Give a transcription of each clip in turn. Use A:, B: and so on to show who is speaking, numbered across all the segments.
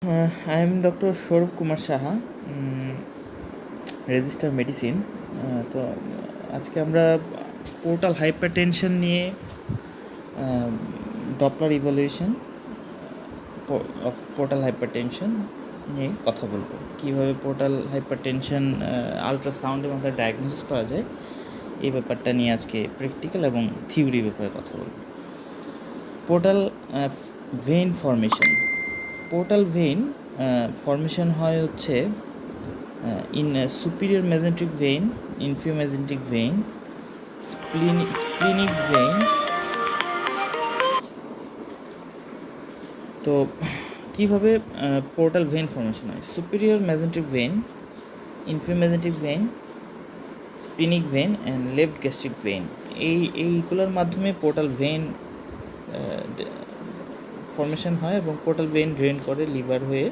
A: I am Dr. Saurabh Kumar Saha, register medicine. তো আজকে আমরা পোর্টাল হাইপারটেনশন নিয়ে Doppler evaluation of portal hypertension নিয়ে কথা বলবো। কীভাবে পোর্টাল হাইপারটেনশন আলট্রাসাউন্ডের মাধ্যমে ডায়াগনোসিস করা যায় এই ব্যাপারটা নিয়ে আজকে প্র্যাকটিক্যাল এবং থিওরি ব্যাপারে কথা বলবো। Portal vein formation. Portal vein formation হয় হচ্ছে in a superior mesenteric vein, inferior mesenteric vein, splenic vein। তো কীভাবে পোর্টাল ভেইন ফর্মেশন হয়? Superior mesenteric vein, inferior mesenteric vein, splenic vein and left gastric vein, এইগুলোর মাধ্যমে portal vein formation হয় এবং portal vein drain করে liver হয়ে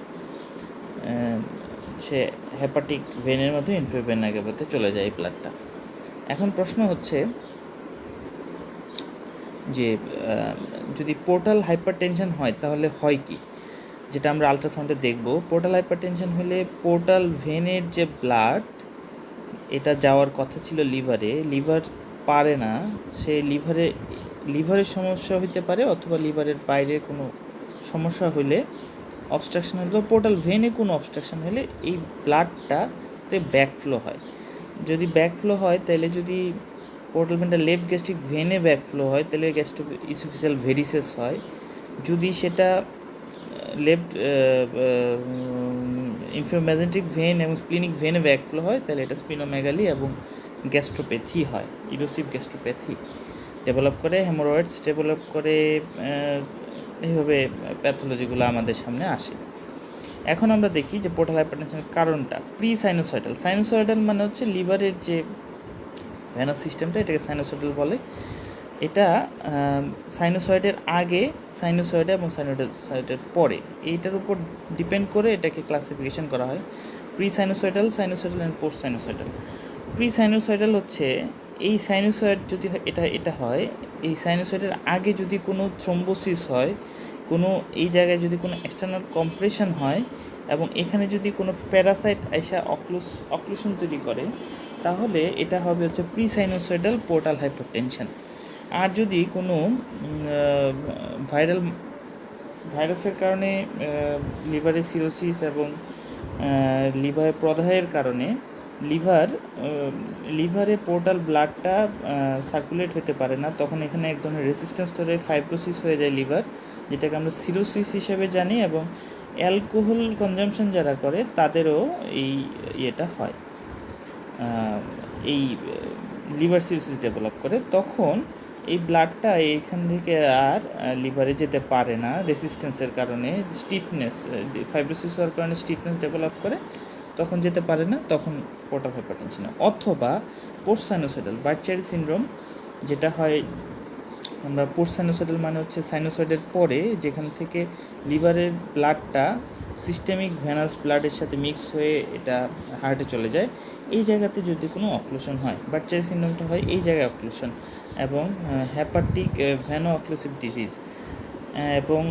A: সে হেপাটিক ভেনের মধ্যে ইনফিরিয়র ভেনা ক্যাভাতে চলে যায় এই ব্লাডটা। এখন প্রশ্ন হচ্ছে যে যদি পোর্টাল হাইপারটেনশন হয় তাহলে হয় কি, যেটা আমরা আলট্রাসাউন্ডে দেখব। পোর্টাল হাইপারটেনশন হলে পোর্টাল ভেনের যে ব্লাড এটা যাওয়ার কথা ছিল লিভারে, লিভার পারে না, সে লিভারের সমস্যা হইতে পারে অথবা লিভারের বাইরে কোনো সমস্যা হলে অবস্ট্রাকশন হলে, পোর্টাল ভেনে কোনো অবস্ট্রাকশন হলে এই ব্লাডটাতে ব্যাকফ্লো হয়। যদি ব্যাকফ্লো হয় তাহলে যদি পোর্টাল ভেনটা লেফট গ্যাস্ট্রিক ভেনে ব্যাকফ্লো হয় তাহলে গ্যাস্ট্রো ইসোফেজিয়াল ভেরিসেস হয়। যদি সেটা লেফট ইনফিরিয়র মেজেন্ট্রিক ভেন এবং স্প্লিনিক ভেনে ব্যাকফ্লো হয় তাহলে এটা স্পিনোমেগালি এবং গ্যাস্ট্রোপ্যাথি হয়, ইরোসিভ গ্যাস্ট্রোপ্যাথি ডেভেলপ করে, হেমোরয়েডস ডেভেলপ করে। এইভাবে প্যাথোলজিগুলো আমাদের সামনে আসে। এখন আমরা দেখি যে পোর্টাল হাইপারটেনশনের কারণটা প্রি সাইনোসয়েডাল। সাইনোসয়েডাল মানে হচ্ছে লিভারের যে ভেনাস সিস্টেমটা, এটাকে সাইনোসয়েডাল বলে। এটা সাইনোসয়েডের আগে, সাইনোসয়েডে এবং সাইনোসয়েডের পরে, এইটার উপর ডিপেন্ড করে এটাকে ক্লাসিফিকেশন করা হয় pre sinusoidal, sinusoidal and post sinusoidal. Pre sinusoidal হচ্ছে এই সাইনোসয়েড যদি এটা হয়, এই সাইনোসয়েডের আগে যদি কোনো থ্রোম্বোসিস হয়, কোনো এই জায়গায় যদি কোনো এক্সটার্নাল কম্প্রেশন হয় এবং এখানে যদি কোনো প্যারাসাইট এসে অক্লুশন তৈরি করে তাহলে এটা হবে হচ্ছে প্রি সাইনোসয়েডাল পোর্টাল হাইপারটেনশন। আর যদি কোনো ভাইরাসের কারণে লিভারে সিরোসিস এবং লিভারের প্রদাহের কারণে লিভারে পোর্টাল ব্লাডটা সার্কুলেট হতে পারে না, তখন এখানে এক ধরনের রেসিস্ট্যান্স ধরে ফাইব্রোসিস হয়ে যায় লিভার, যেটাকে আমরা সিরোসিস হিসেবে জানি। এবং অ্যালকোহল কনজামশন যারা করে তাদেরও এই ইয়েটা হয়, এই লিভার সিরোসিস ডেভেলপ করে। তখন এই ব্লাডটা এইখান থেকে আর লিভারে যেতে পারে না রেসিস্ট্যান্সের কারণে, স্টিফনেস, ফাইব্রোসিস হওয়ার কারণে স্টিফনেস ডেভেলপ করে, তখন যেতে পারে না, তখন পোর্টাল হাইপারটেনশন। অথবা পোস্ট সাইনোসয়েডাল বার্চিয়ারি সিনড্রোম, যেটা হয় আমরা পোস্ট সাইনোসয়েডাল মানে হচ্ছে সাইনোসয়েডের পরে যেখান থেকে লিভারের ব্লাডটা সিস্টেমিক ভেনাস ব্লাডের সাথে মিক্স হয়ে এটা হার্টে চলে যায়, এই জায়গাতে যদি কোনো অক্লুশন হয়, বার্চিয়ারি সিনড্রোমটা হয় এই জায়গায় অক্লুশন, এবং হেপাটিক ভেনো অক্লুসিভ ডিজিজ এবং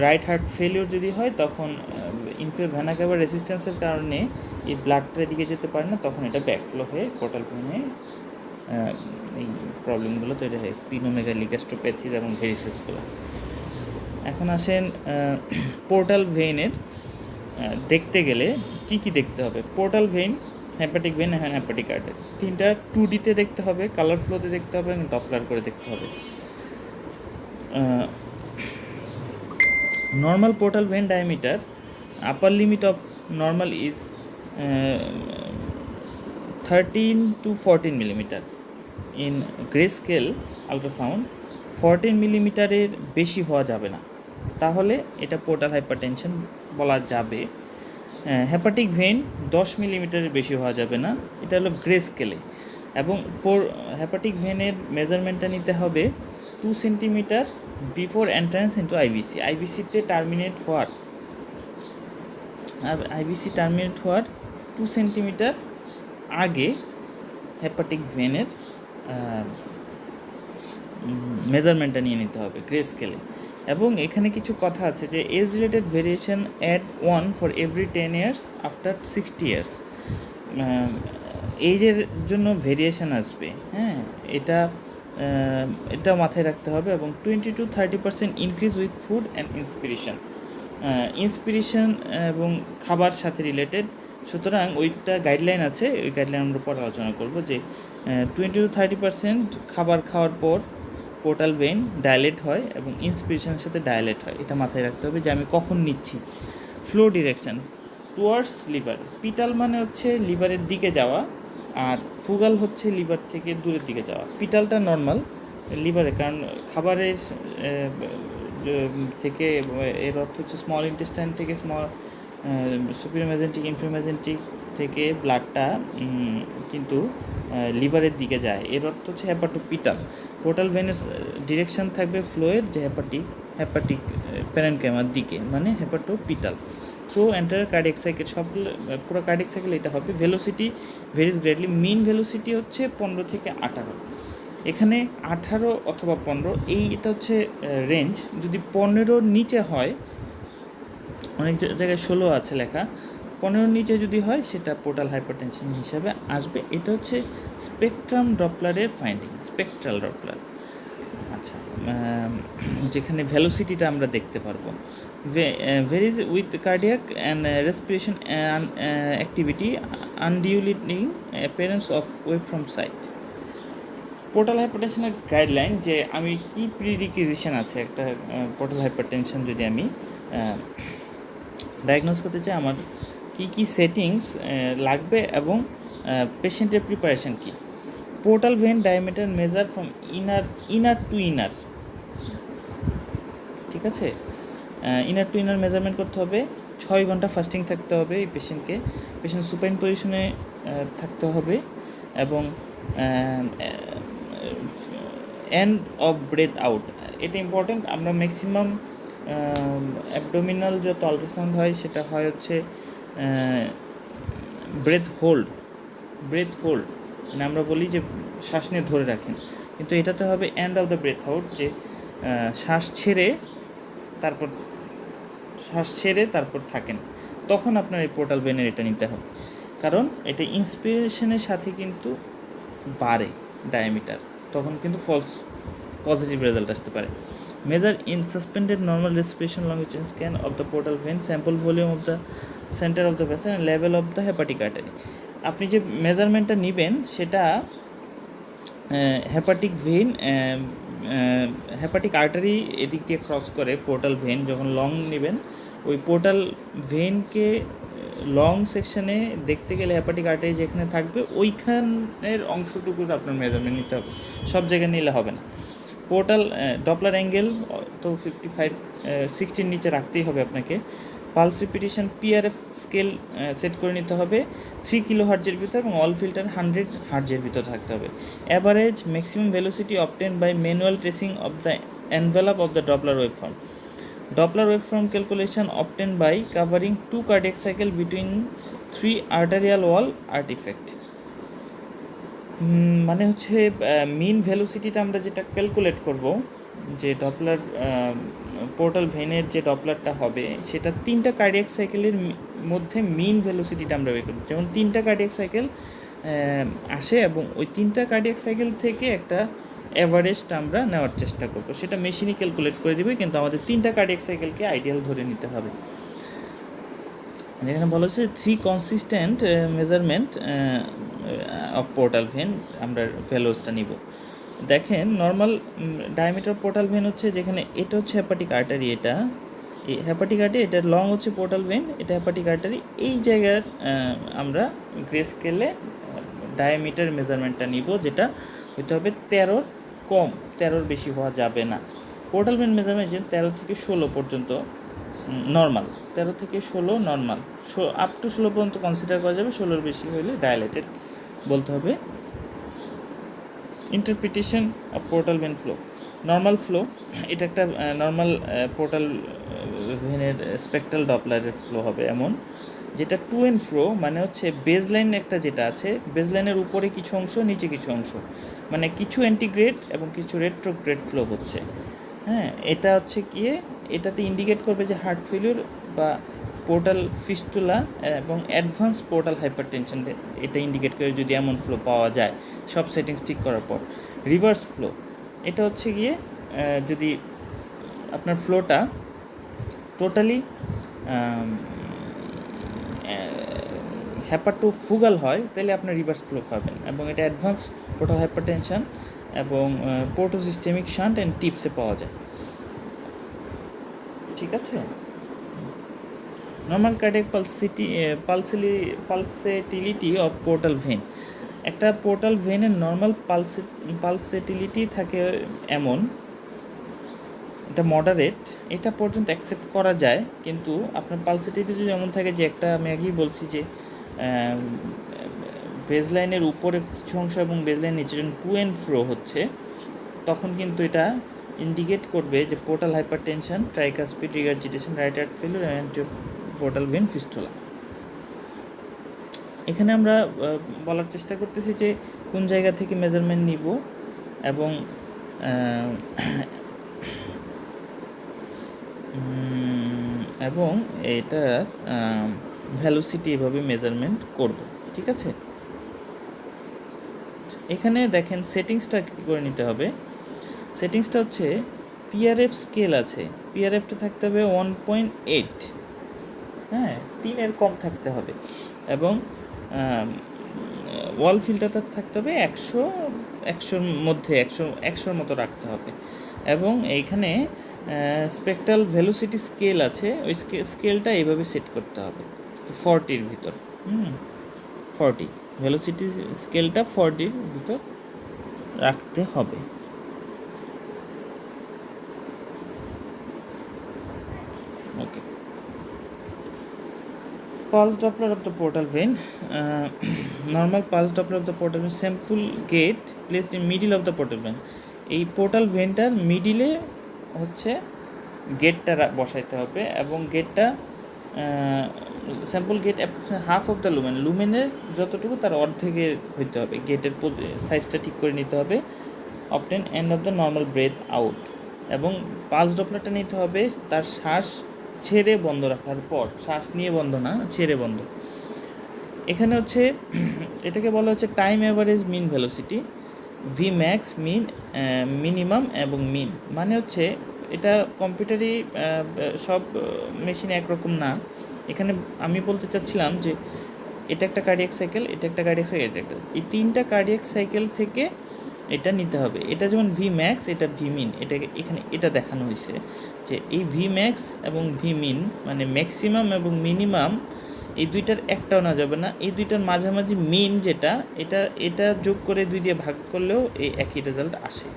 A: রাইট হার্ট ফেলিওর যদি হয়, তখন ইনফিরিয়র ভেনা ক্যাভা রেসিস্ট্যান্সের কারণে এই ব্লাডটা এদিকে যেতে পারে না, তখন এটা ব্যাকফ্লো হয়ে পোর্টাল ভেনে এই প্রবলেমগুলো তৈরি হয়, স্পিনোমেগালি, গ্যাস্ট্রোপ্যাথিস এবং ভেরিসেসগুলো। এখন আসেন পোর্টাল ভেইনের দেখতে গেলে কি কি দেখতে হবে। পোর্টাল ভেইন, হেপাটিক ভেইন এবং হেপাটিক আর্টারি, তিনটা 2Dতে দেখতে হবে, কালার ফ্লোতে দেখতে হবে এবং ডপলার করে দেখতে হবে। Normal portal vein diameter, upper limit of normal is 13 to 14 millimeter in grey scale ultrasound. 14 মিলিমিটারের বেশি হওয়া যাবে না, তাহলে এটা পোর্টাল হাইপারটেনশন বলা যাবে। হেপাটিক ভেইন 10 মিলিমিটারের বেশি হওয়া যাবে না, এটা হলো গ্রে স্কেলে। এবং হেপাটিক ভেনের মেজারমেন্টটা নিতে হবে 2 centimetre before entrance into IVC. আইভিসিতে টার্মিনেট হওয়ার 2 সেন্টিমিটার আগে হেপাটিক ভেনের মেজারমেন্টটা নিয়ে নিতে হবে গ্রে স্কেলে। এবং এখানে কিছু কথা আছে যে age related variation add 1 for every 10 years after 60 years, এইজের জন্য ভেরিয়েশন আসবে। হ্যাঁ, এটা এটা মাথায় রাখতে হবে। এবং 20-30% increase with food and inspiration এবং খাবার সাথে রিলেটেড। সুতরাং ওইটা গাইডলাইন আছে, ওই গাইডলাইন আমরা পরে আলোচনা করবো যে 20-30% খাবার খাওয়ার পর পোর্টাল ভেইন ডায়ালেট হয় এবং ইন্সপিরেশনের সাথে ডায়ালেট হয়। এটা মাথায় রাখতে হবে যে আমি কখন নিচ্ছি। ফ্লো ডিরেকশন টুয়ার্ডস লিভার, পিটাল মানে হচ্ছে লিভারের দিকে যাওয়া, আর ফুগাল হচ্ছে লিভার থেকে দূরের দিকে যাওয়া। পিটালটা নর্মাল লিভারে, কারণ খাবারের থেকে, এর অর্থ হচ্ছে স্মল ইন্টেস্টাইন থেকে সুপিরিয়র মেজেন্টিক ইনফিরিয়র মেজেন্টিক থেকে ব্লাডটা কিন্তু লিভারের দিকে যায়, এর অর্থ হচ্ছে হেপাটোপিটাল। পোর্টাল ভেনের ডিরেকশন থাকবে ফ্লোয়ের যে হেপাটিক প্যারেনকাইমার দিকে, মানে হেপাটোপিটাল। থ্রো এন্টার কার্ডিয়াক সাইকেল, সব পুরো কার্ডিয়াক সাইকেল এটা হবে। ভেলোসিটি ভেরিজ গ্রেটলি, মিন ভেলোসিটি হচ্ছে 15 থেকে 18। এখানে 18 অথবা 15 এটা হচ্ছে রেঞ্জ। যদি 15-র নিচে হয়, অনেক জায়গায় 16 আছে লেখা, 15-র নিচে যদি হয় সেটা পোর্টাল হাইপারটেনশন হিসাবে আসবে। এটা হচ্ছে স্পেকট্রাম ডপলারের ফাইন্ডিং, স্পেকট্রাল ডপলার। আচ্ছা, যেখানে ভেলোসিটিটা আমরা দেখতে পারবো। Varies with cardiac and respiration activity undulating appearance of wave from site. Portal হাইপারটেনশনের গাইডলাইন যে আমি কি প্রিরিকুইজিশন আছে একটা পোর্টাল হাইপারটেনশন যদি আমি ডায়াগনোজ করতে চাই, আমার কি কি সেটিংস লাগবে এবং পেশেন্টের প্রিপারেশন কি। Portal vein diameter measure from inner to inner, ঠিক আছে, ইনার টু ইনার মেজারমেন্ট করতে হবে। 6 ঘন্টা ফাস্টিং থাকতে হবে এই পেশেন্ট সুপাইন পজিশনে থাকতে হবে, এবং এন্ড অফ ব্রেথ আউট, এটা ইম্পর্টেন্ট। আমরা ম্যাক্সিমাম অ্যাবডোমিনাল যত আলট্রাসাউন্ড হয় সেটা হয় হচ্ছে ব্রেথ হোল্ড, মানে আমরা বলি যে শ্বাস নিয়ে ধরে রাখেন, কিন্তু এটাতে হবে end of the breath out, যে শ্বাস ছেড়ে তারপর থাকেন। তখন আপনার এই পোর্টাল ভেনের এটা নিতে হবে, কারণ এটা ইন্সপিরেশনের সাথে কিন্তু বাড়ে ডায়ামিটার, তখন কিন্তু পজিটিভ রেজাল্ট আসতে পারে। Measure in suspended normal respiration longitude scan of the portal when, sample volume of the centre of the vessel and level of the hepatic artery. আপনি যে মেজারমেন্টটা নেবেন সেটা হেপাটিক ভেন, হেপাটিক আর্টারি এদিক দিয়ে cross করে portal when. যখন long নেবেন, ওই পোর্টাল ভেনকে লং সেকশনে দেখতে গেলে হেপাটিক আর্টারি যেখানে থাকবে ওইখানের অংশটুকুর আপনার মেজারমেন্ট নিতে হবে, সব জায়গায় নিলে হবে না। পোর্টাল ডপলার অ্যাঙ্গেল তো 60-র নিচে রাখতেই হবে আপনাকে। Pulse repetition PRF scale set করে নিতে হবে 3 কিলো হার্জের ভিতর, এবং অল ফিল্টার 100 হার্জের ভিতর থাকতে হবে। Average maximum velocity obtain by manual tracing of the envelope of the Doppler waveform. Doppler waveform calculation obtain by covering 2 cardiac cycle between 3 arterial wall artifact. মানে হচ্ছে মিন ভেলোসিটিটা আমরা যেটা ক্যালকুলেট করব, যে ডপলার পোর্টাল ভেনের যে ডপলারটা হবে সেটা 3টা কার্ডিয়াক সাইকেলের মধ্যে মিন ভেলোসিটিটা আমরা বের করব। যেমন 3টা কার্ডিয়াক সাইকেল আসে এবং ওই 3টা কার্ডিয়াক সাইকেল থেকে একটা অ্যাভারেজটা আমরা নেওয়ার চেষ্টা করব, সেটা মেশিনই ক্যালকুলেট করে দেবে, কিন্তু আমাদের 3টা কার্ডিয়াক সাইকেলকে আইডিয়াল ধরে নিতে হবে। যেখানে বলা হচ্ছে 3 consistent measurement of portal when, আমরা ভ্যালুসটা নিব। দেখেন নর্মাল ডায়ামিটার পোর্টাল ভেন হচ্ছে, যেখানে এটা হচ্ছে হেপাটিক আর্টারি, এটা এই হেপাটিক আর্টারি, এটা লং হচ্ছে পোর্টাল ভেন, এটা হেপাটিক আর্টারি। এই জায়গার আমরা গ্রে স্কেলে ডায়ামিটার মেজারমেন্টটা নিব, যেটা হইতে হবে 13-র কম, 13-র বেশি হওয়া যাবে না। পোর্টাল ভেন মেজারমেন্ট যে 13 থেকে 16 পর্যন্ত নর্মাল, 13 থেকে 16 নর্মাল, আপ টু 16 পর্যন্ত কনসিডার করা যাবে, 16-র বেশি হলে ডায়ালেটেড বলতে হবে। Interpretation of portal when flow, normal flow, এটা একটা নর্মাল পোর্টাল ভেনের স্পেকট্রাল ডপলারের ফ্লো হবে এমন, যেটা টু এন্ড ফ্লো, মানে হচ্ছে বেজলাইন একটা যেটা আছে, বেজলাইনের উপরে কিছু অংশ নিচে কিছু অংশ, মানে কিছু অ্যান্টিগ্রেড এবং কিছু রেট্রোগ্রেড ফ্লো হচ্ছে। হ্যাঁ, এটা হচ্ছে গিয়ে এটাতে ইন্ডিকেট করবে যে হার্ট ফেলিউর বা পোর্টাল ফিস্টুলা এবং অ্যাডভান্স পোর্টাল হাইপারটেনশন, এটা ইন্ডিকেট করে যদি এমন ফ্লো পাওয়া যায় সব সেটিংস ঠিক করার পর। রিভার্স ফ্লো, এটা হচ্ছে গিয়ে যদি আপনার ফ্লোটা টোটালি হ্যাপাটোফুগাল হয় তাহলে আপনার রিভার্স ফ্লো পাবেন, এবং এটা অ্যাডভান্স পোর্টাল হাইপারটেনশন এবং পোর্টোসিস্টেমিক শান্ট অ্যান্ড টিপসে পাওয়া যায়। ঠিক আছে। Normal cardiac pulsatility of portal vein, একটা পোর্টাল ভেনের নর্মাল পালসেটিলিটি থাকে এমন, এটা মডারেট, এটা পর্যন্ত অ্যাকসেপ্ট করা যায়, কিন্তু আপনার পালসেটিলিটি যদি এমন থাকে যে একটা, আমি আগেই বলছি যে বেজলাইনের উপরে কিছু অংশ এবং বেজলাইন নিচে যখন টু অ্যান্ড ফ্রো হচ্ছে, তখন কিন্তু এটা ইন্ডিকেট করবে যে portal hypertension, tricuspid regurgitation, right heart failure and portal when fistula. এখানে আমরা বলার চেষ্টা করতেছি যে কোন জায়গা থেকে মেজারমেন্ট নিব এবং এটা ভ্যালোসিটি এভাবে মেজারমেন্ট করব। ঠিক আছে। এখানে দেখেন সেটিংসটা কী করে নিতে হবে। সেটিংসটা হচ্ছে পিআরএফ স্কেল আছে, পিআরএফটা থাকতে হবে 1.8, হ্যাঁ 3-এর কম থাকতে হবে, এবং ওয়াল ফিল্টারটা থাকতে হবে 100-100-র মধ্যে, 100-100-র মতো রাখতে হবে। এবং এইখানে স্পেকট্রাল ভেলোসিটি স্কেল আছে, ওই স্কেলটা এইভাবে সেট করতে হবে 40-র ভিতর। 40 ভেলোসিটি স্কেলটা 40-র ভিতর রাখতে হবে। ওকে। Pulse Doppler of the portal vein. Normal pulse Doppler of the portal vein. Sample gate placed in middle of the portal vein. এই পোর্টাল ভেনটার মিডিলে হচ্ছে গেটটা বসাইতে হবে, এবং গেটটা sample gate half of the lumen, লুমেনের যতটুকু তার অর্ধেকের হইতে হবে। গেটের সাইজটা ঠিক করে নিতে হবে। Obtain end of the normal breath out, এবং পালস ডপলারটা নিতে হবে তার শ্বাস ছেড়ে বন্ধ রাখার পর, শ্বাস নিয়ে বন্ধ না, ছেড়ে বন্ধ। এখানে হচ্ছে এটাকে বলা হচ্ছে টাইম অ্যাভারেজ মিন ভেলোসিটি, ভি ম্যাক্স, মিন, মিনিমাম এবং মিন। মানে হচ্ছে এটা কম্পিউটারই সব মেশিন একরকম না। এখানে আমি বলতে চাচ্ছিলাম যে এটা একটা কার্ডিয়াক সাইকেল, এটা একটা কার্ডিয়াক সাইকেল, এটা একটা, এই 3টা কার্ডিয়াক সাইকেল থেকে এটা নিতে হবে। এটা যেমন ভি ম্যাক্স, এটা ভি মিন, এটাকে এখানে এটা দেখানো হয়েছে যে এই ভি ম্যাক্স এবং ভি মিন মানে ম্যাক্সিমাম এবং মিনিমাম, এই দুইটার একটাও না যাবে না, এই দুইটার মাঝামাঝি মিন যেটা, এটা যোগ করে 2 দিয়ে ভাগ করলেও এই একই রেজাল্ট আসে।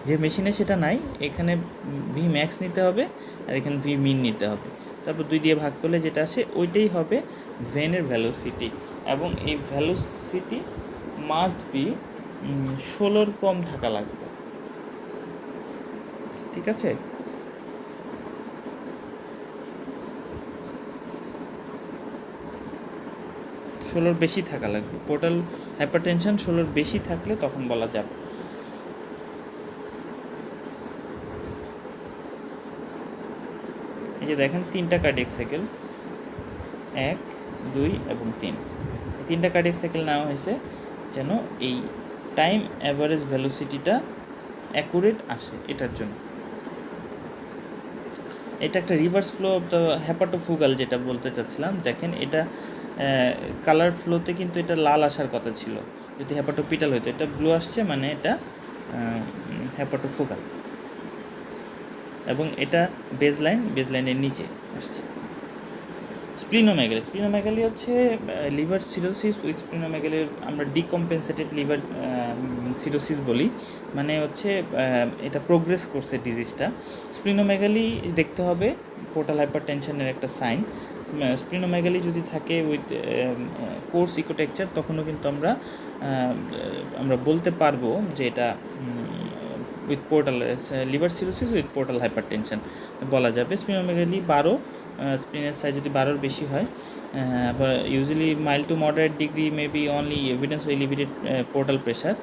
A: যে মেশিনে সেটা নাই, এখানে ভি ম্যাক্স নিতে হবে আর এখানে ভি মিন নিতে হবে, তারপর 2 দিয়ে ভাগ করলে যেটা আসে ওইটাই হবে ভেনের ভ্যালোসিটি। এবং এই ভ্যালোসিটি মাস্ট বি 16-র কম থাকা লাগবে। ঠিক আছে। ষোলোর বেশি থাকা লাগবে, পোর্টাল হাইপারটেনশন 16-র বেশি থাকলে তখন বলা যাবে। এই যে দেখেন 3টা কার্ডিয়াক সাইকেল, 1, 2 এবং 3, 3টা কার্ডিয়াক সাইকেল নেওয়া হয়েছে যেন এই টাইম অ্যাভারেজ ভেলোসিটিটা অ্যাকুরেট আসে এটার জন্য। এটা একটা রিভার্স ফ্লো অফ দ্য হ্যাপাটোফুগাল যেটা বলতে চাচ্ছিলাম। দেখেন এটা কালার ফ্লোতে কিন্তু এটা লাল আসার কথা ছিল, যদি হ্যাপাটোপিটাল হতো, এটা ব্লু আসছে মানে এটা হ্যাপাটোফুগাল, এবং এটা বেজলাইনের নিচে আসছে। স্প্লিনোমেগালি হচ্ছে লিভার সিরোসিস উইথ স্প্লিনোমেগালির আমরা ডিকম্পেনসেটেড লিভার সিরোসিস বলি, মানে হচ্ছে এটা প্রোগ্রেস করছে ডিজিজটা। স্প্লিনোমেগালি দেখতে হবে পোর্টাল হাইপারটেনশনের একটা সাইন। স্প্লিনোমেগালি যদি থাকে উইথ কোর্স ইকোটেকচার, তখনও কিন্তু আমরা বলতে পারবো যে এটা with portal liver cirrhosis with portal hypertension বলা যাবে। স্প্লিনোমেগালি 12, স্প্লিনের সাইজ যদি 12-র বেশি হয়, usually mild to moderate degree may be only evidence of elevated portal pressure.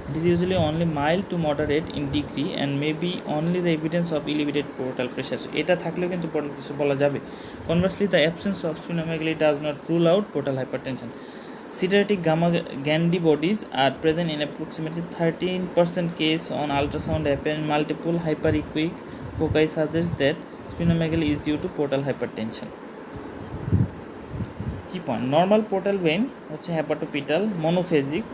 A: It is usually only mild to moderate in degree and may be only the evidence of elevated portal pressure. এটা থাকলেও কিন্তু portal pressure বলা যাবে. Conversely, the absence of splenomegaly does not rule out portal hypertension. Cytolytic gamma Gandhi bodies are present in approximately 13% case on ultrasound apparent multiple hyperechoic foci suggests that splenomegaly is due to portal hypertension. Key point: normal portal vein হচ্ছে hepatopetal monophasic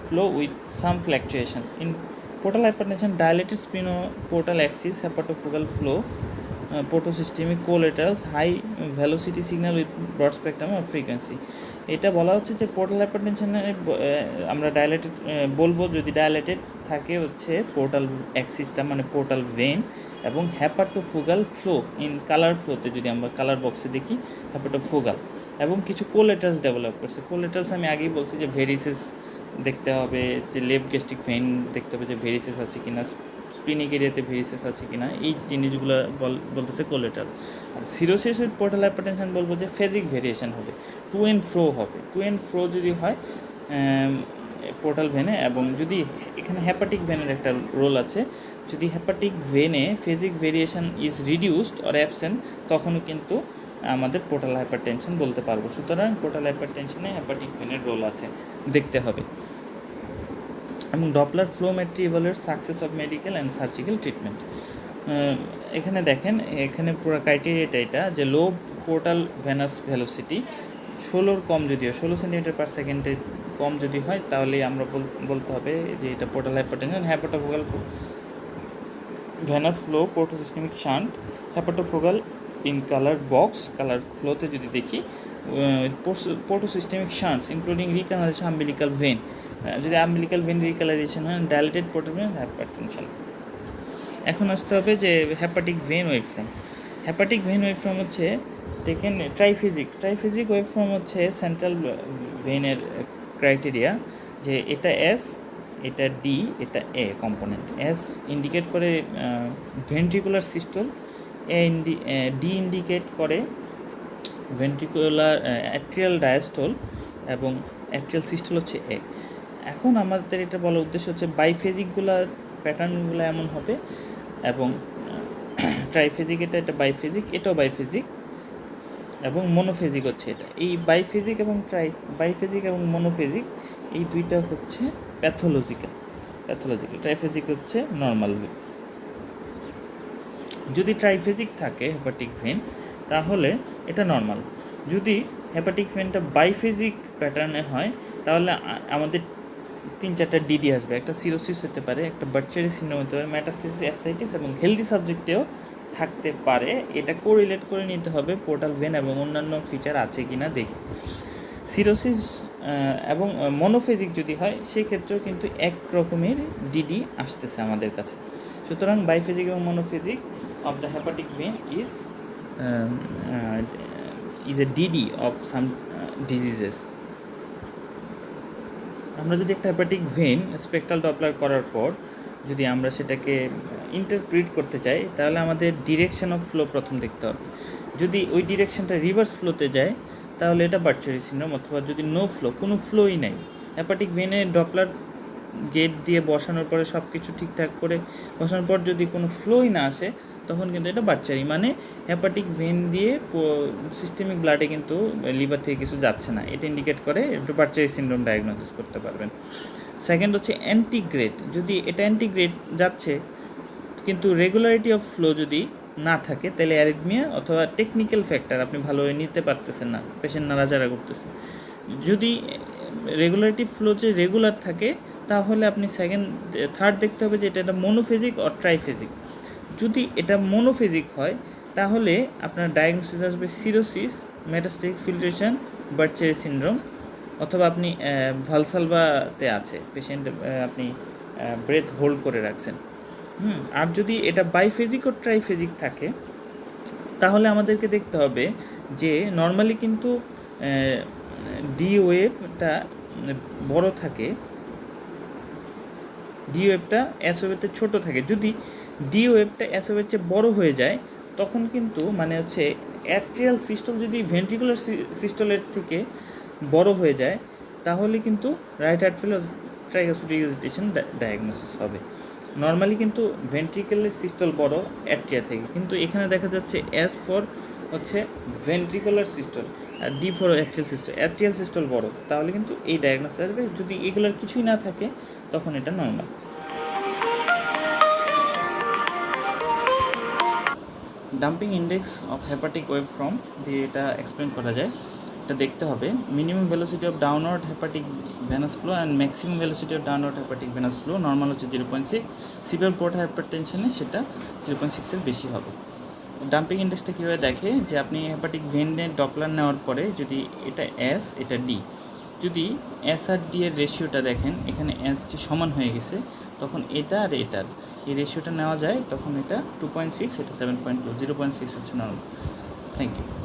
A: flow with some fluctuation. In portal hypertension, dilated splenoportal axis, hepatofocal flow, portosystemic collaterals, high velocity signal with broad spectrum of frequency. এটা বলা হচ্ছে যে portal হাইপারটেনশনে আমরা dilated বলবো যদি dilated থাকে হচ্ছে পোর্টাল অ্যাক্সিসটা মানে পোর্টাল ভেন এবং হ্যাপাটোফোগাল ফ্লো ইন কালার ফ্লোতে যদি আমরা কালার বক্সে দেখি হ্যাপাটোফোগাল এবং কিছু কোলেটার্স ডেভেলপ করছে। কোলেটার্স আমি আগেই বলছি যে ভেরিসেস দেখতে হবে, যে লেফট গ্যাস্ট্রিক ভেন দেখতে হবে যে ভেরিসেস আছে কিনা, স্প্লিনিক এরিয়াতে ভেরিসেস আছে কিনা, এই জিনিসগুলো বলতেছে কোলেটার। আর সিরোসিস উইথ পোর্টাল হাইপারটেনশন বলবো যে ফেজিক ভেরিয়েশন হবে, টু অ্যান্ড ফ্রো হবে, টু অ্যান্ড ফ্রো যদি হয় পোর্টাল ভেনে, এবং যদি এখানে হ্যাপাটিক ভেনের একটা রোল আছে, যদি হ্যাপাটিক ভেনে phasic variation is reduced or absent তখনও কিন্তু আমাদের পোর্টাল হাইপারটেনশন বলতে পারবো। সুতরাং পোর্টাল হাইপারটেনশনে হ্যাপাটিক ভেনের রোল আছে, দেখতে হবে। এবং Doppler flowmetry evaluates success of medical and surgical treatment. এখানে দেখেন, এখানে পুরো ক্রাইটেরিয়াটা এটা যে লো পোর্টাল ভেনাস ভেলোসিটি 16 কম যদি হয়, 16 সেন্টিমিটার পার সেকেন্ডের কম যদি হয় তাহলে আমরা বলতে হবে যে এটা portal hypertension. Hepatofugal venous flow, portosystemic shunt, hepatofugal in colour box, colour ফ্লোতে যদি দেখি portosystemic shunts including recanalization umbilical vein, যদি আম্বিলিক্যাল ভেন রিকালাইজেশন হয় ডাইলেটেড পোর্টাল ভেন হাইপারটেনশন। এখন আসতে হবে যে hepatic vein waveform. Hepatic vein waveform হচ্ছে টেকেন ট্রাইফেজিক ওয়েভফর্ম হচ্ছে সেন্ট্রাল ভেনের ক্রাইটেরিয়া, যে এটা এস, এটা ডি, এটা এ কম্পোনেন্ট। এস ইন্ডিকেট করে ভেন্ট্রিকুলার সিস্টল, ডি ইন্ডিকেট করে ভেন্ট্রিকুলার অ্যাট্রিয়াল ডায়াস্টল এবং অ্যাট্রিয়াল সিস্টল হচ্ছে এ। এখন আমাদের এটা বলার উদ্দেশ্য হচ্ছে বাইফেজিকগুলার প্যাটার্নগুলো এমন হবে, এবং ট্রাইফেজিক এটা বাইফেজিক, এটাও বাইফেজিক, এবং মনোফেজিক হচ্ছে এটা। এই বাইফেজিক এবং বাইফেজিক এবং মনোফেজিক এই দুইটা হচ্ছে প্যাথোলজিক্যাল। ট্রাইফেজিক হচ্ছে নর্মাল ভেন। যদি ট্রাইফেজিক থাকে হেপাটিক ভেন তাহলে এটা নর্মাল। যদি হেপাটিক ভেনটা বাইফেজিক প্যাটার্নে হয় তাহলে আমাদের 3-4টা ডিডি আসবে। একটা সিরোসিস হতে পারে, একটা বার্চারি সিনড্রোম হতে পারে, মেটাস্টেসিস, অ্যাসাইটিস এবং হেলদি সাবজেক্টেও থাকতে পারে। এটা কোরিলেট করে নিতে হবে পোর্টাল ভেন এবং অন্যান্য ফিচার আছে কি না দেখি। সিরোসিস এবং মনোফেজিক যদি হয় সেক্ষেত্রেও কিন্তু এক রকমের ডিডি আসতেছে আমাদের কাছে। সুতরাং বাইফেজিক এবং monophasic of the hepatic vein is a DD of some diseases. আমরা যদি একটা হেপাটিক ভেন স্পেকট্রাল ডপলার করার পর যদি আমরা সেটাকে ইন্টারপ্রিট করতে চাই তাহলে আমাদের ডিরেকশন অফ ফ্লো প্রথম দেখতে হবে। যদি ওই ডিরেকশনটা রিভার্স ফ্লোতে যায় তাহলে এটা বার্চারি সিনড্রোম, অথবা যদি নো ফ্লো, কোনো ফ্লোই নাই, হেপাটিক ভেনে ডপলার গেট দিয়ে বসানোর পরে সব কিছু ঠিকঠাক করে বসানোর পর যদি কোনো ফ্লোই না আসে তখন কিন্তু এটা বার্চারি, মানে হেপাটিক ভেন দিয়ে সিস্টেমিক ব্লাডে কিন্তু লিভার থেকে কিছু যাচ্ছে না, এটা ইন্ডিকেট করে একটু বার্চারি সিনড্রোম ডায়াগনোসিস করতে পারবেন। সেকেন্ড হচ্ছে অ্যান্টিগ্রেড। যদি এটা অ্যান্টিগ্রেড যাচ্ছে কিন্তু রেগুলারিটি অফ ফ্লো যদি না থাকে তাহলে অ্যারিথমিয়া অথবা টেকনিক্যাল ফ্যাক্টর, আপনি ভালোভাবে নিতে পারতেছেন না, পেশেন্ট নাড়াচাড়া করতেছে। যদি রেগুলারিটি ফ্লো যে রেগুলার থাকে তাহলে আপনি থার্ড দেখতে হবে যে এটা মনোফেজিক অর ট্রাইফেজিক। যদি এটা মনোফেজিক হয় তাহলে আপনার ডায়াগনোসিস আসবে সিরোসিস, মেটাস্টেটিক ফিল্ট্রেশন, বার্চারি সিনড্রোম, অথবা আপনি ভালসালভাতে আছে পেশেন্ট, আপনি ব্রেথ হোল্ড করে রাখছেন। আর যদি এটা বাইফেজিক ও ট্রাইফেজিক থাকে তাহলে আমাদেরকে দেখতে হবে যে নর্মালি কিন্তু ডি ওয়েভটা বড় থাকে, ডি ওয়েভটা এস ওয়েভের ছোটো থাকে। যদি ডি ওয়েভটা এস ওয়েভের চেয়ে বড় হয়ে যায় তখন কিন্তু মানে হচ্ছে অ্যাট্রিয়াল সিস্টল যদি ভেন্ট্রিকুলার সিস্টলের থেকে বড় হয়ে যায় তাহলে কিন্তু রাইট হার্ট ফেল ট্রাইগোসিডিক এজিটেশন ডায়াগনোসিস হবে। নর্মালি কিন্তু ভেন্ট্রিকেলের সিস্টল বড় অ্যাট্রিয়া থেকে, কিন্তু এখানে দেখা যাচ্ছে এস ফর হচ্ছে ভেন্ট্রিকুলার সিস্টল আর ডি ফর অ্যাট্রিয়াল সিস্টল বড়, তাহলে কিন্তু এই ডায়াগনোসিস আসবে। যদি এগুলোর কিছুই না থাকে তখন এটা normal. Damping index of hepatic wave form দিয়ে এটা এক্সপ্লেন করা যায়। এটা দেখতে হবে minimum velocity of downward hepatic venous flow and maximum velocity of downward hepatic venous flow. Normal হচ্ছে 0.6, সিভিয়ার পোর্টাল হাইপারটেনশনে সেটা 0.6-এর বেশি হবে। ডাম্পিং ইন্ডেক্সটা কীভাবে দেখে যে আপনি হেপাটিক ভেনের ডপলার নেওয়ার পরে যদি এটা এস এটা ডি, যদি এস আর ডি এর রেশিওটা দেখেন এখানে এস যে সমান হয়ে গেছে, তখন এটা আর এটার এই রেশিওটা নেওয়া যায়, তখন এটা 2.6 এটা 7.2, 0.6 হচ্ছে নর্মাল। Thank you.